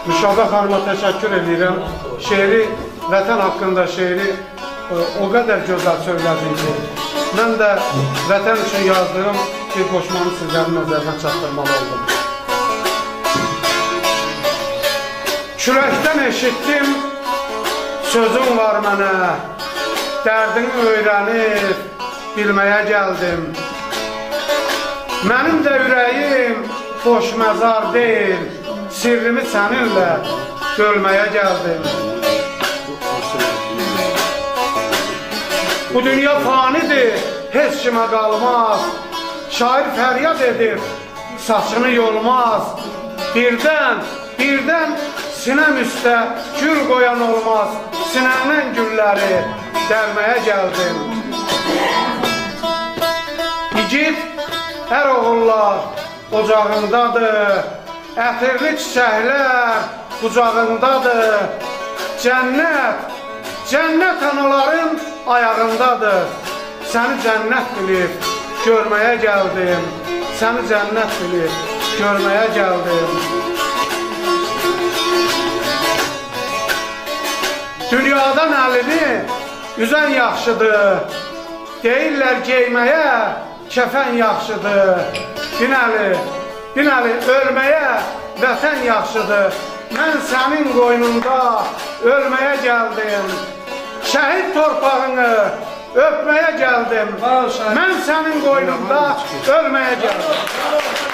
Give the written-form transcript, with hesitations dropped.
Müşahbə xanıma təşəkkür edirəm. Şeiri, vətən haqqında şeiri o qədər gözəl söylədi ki, mən də vətən üçün yazdığım bir qoşmanı sizlərin nəzərinə çatdırmalı oldum. Kürəkdən eşitdim, sözün var mənə, dərdini öyrənib, bilməyə gəldim. Mənim də ürəyim boş məzar deyil, sirrimi səninlə bölməyə gəldim. Bu dünya fanidir, heç kimə qalmaz. Şair fəryad edir, saçını yolmaz. Birdən sinəm üstə gül qoyan olmaz. Sinəmdən gülləri dərməyə gəldim. İgid, hər oğullar ocağındadır. Ətirli çiçəklər qucağındadır. Cənnət anaların ayağındadır. Səni cənnət bilib görməyə gəldim. Səni cənnət bilib görməyə gəldim. Dünyadan əlini üzən yaxşıdır. Deyirlər geyməyə kəfən yaxşıdır. Binəli ölməyə vətən yaxşıdır. Mən sənin qoynunda ölməyə gəldim. Şəhid torpağını öpməyə gəldim. Mən sənin qoynunda ölməyə gəldim.